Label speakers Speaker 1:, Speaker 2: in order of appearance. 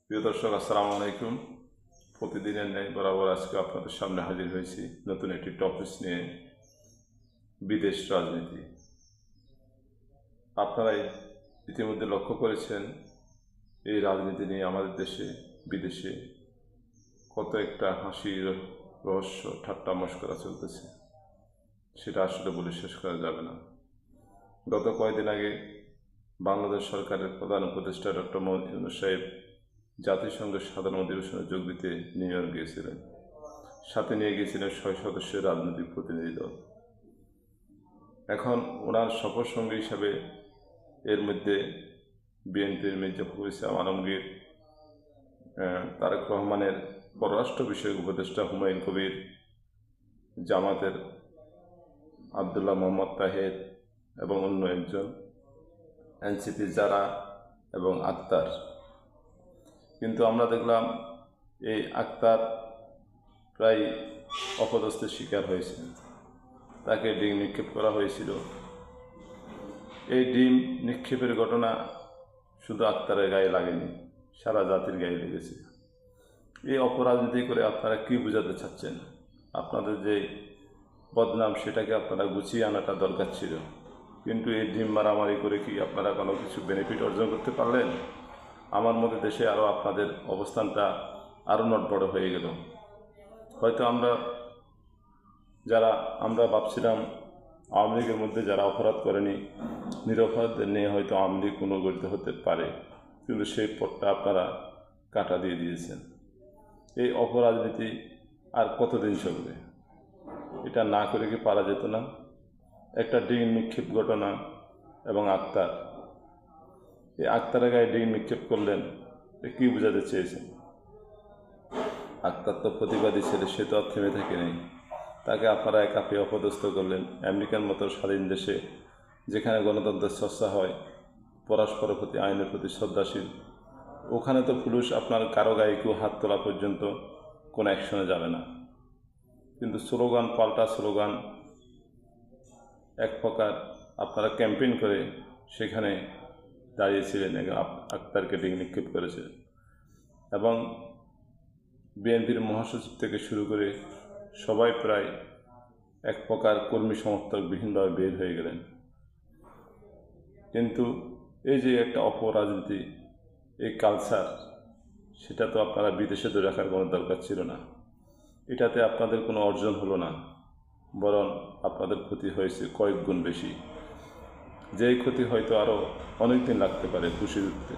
Speaker 1: প্রিয় দর্শক, আসসালামু আলাইকুম। প্রতিদিনের ন্যায় বরাবর আজকে আপনাদের সামনে হাজির হয়েছি নতুন একটি টপিক নিয়ে, বিদেশ রাজনীতি। আপনারা ইতিমধ্যে লক্ষ্য করেছেন এই রাজনীতি নিয়ে আমাদের দেশে বিদেশে কত একটা হাসির রহস্য, ঠাট্টা মশকরা চলতেছে, সেটা আসলে বলে শেষ করা যাবে না। গত কয়েকদিন আগে বাংলাদেশ সরকারের প্রধান উপদেষ্টা ডক্টর মোহাম্মদ ইউনূস সাহেব জাতিসংঘের সাধারণ অধিবেশনে যোগ দিতে নিউ ইয়র্ক গিয়েছিলেন। সাথে নিয়ে গিয়েছিলেন 6 সদস্যের রাজনৈতিক প্রতিনিধি দল। এখন ওনার সফর সঙ্গী হিসাবে এর মধ্যে বিএনপির মির্জা ফখরুল ইসলাম আলমগীর, তারেক রহমানের পররাষ্ট্র বিষয়ক উপদেষ্টা হুমায়ুন কবির, জামাতের আবদুল্লাহ মোহাম্মদ তাহের এবং অন্য একজন, এনসিপি যারা এবং আক্তার। কিন্তু আমরা দেখলাম এই আক্তার প্রায় অপদস্থের শিকার হয়েছে, তাকে ডিম নিক্ষেপ করা হয়েছিল। এই ডিম নিক্ষেপের ঘটনা শুধু আক্তারের গায়ে লাগেনি, সারা জাতির গায়ে লেগেছে। এই অপরাজনীতি করে আপনারা কী বোঝাতে চাচ্ছেন? আপনাদের যে বদনাম সেটাকে আপনারা গুছিয়ে আনাটা দরকার ছিল, কিন্তু এই ডিম মারামারি করে কি আপনারা কোনো কিছু বেনিফিট অর্জন করতে পারলেন? আমার মতে দেশে আরও আপনাদের অবস্থানটা আরও নটবড় হয়ে গেল। হয়তো আমরা ভাবছিলাম আওয়ামী লীগের মধ্যে যারা অপরাধ করেনি, নিরপরাধদের নিয়ে হয়তো আওয়ামী লীগ পুনর্গঠিত হতে পারে, কিন্তু সেই পথটা আপনারা কাটা দিয়ে দিয়েছেন। এই অপরাজনীতি আর কতদিন চলবে? এটা না করে কি পারা যেত না? একটা ডিম নিক্ষেপ ঘটনা এবং আক্তার, এই আক্তারের গায়ে ডিম নিক্ষেপ করলেন, কী বোঝাতে চেয়েছেন? আক্তার তো প্রতিবাদী ছেলে, সে তো আর থেমে থাকে নেই। তাকে আপনারা একাপে অপদস্থ করলেন। আমেরিকার মতো স্বাধীন দেশে, যেখানে গণতন্ত্রের চর্চা হয়, পরস্পরের প্রতি আইনের প্রতি শ্রদ্ধাশীল, ওখানে তো পুলিশ আপনার কারো গায়ে কেউ হাত তোলা পর্যন্ত কোনো অ্যাকশনে যাবে না। কিন্তু স্লোগান পাল্টা স্লোগান, এক প্রকার আপনারা ক্যাম্পেইন করে সেখানে দাঁড়িয়েছিলেন, আক্তারকে ডিম নিক্ষেপ করেছিলেন। এবং বিএনপির মহাসচিব থেকে শুরু করে সবাই প্রায় এক প্রকার কর্মী সমর্থকবিহীনভাবে বের হয়ে গেলেন। কিন্তু এই যে একটা অপরাজনীতি, এই কালচার, সেটা তো আপনারা বিদেশে ধরে রাখার কোনো দরকার ছিল না। এটাতে আপনাদের কোনো অর্জন হলো না, বরং আপনাদের ক্ষতি হয়েছে কয়েক গুণ বেশি। যেই ক্ষতি হয়তো আরও অনেক দিন লাগতে পারে পুষিয়ে উঠতে।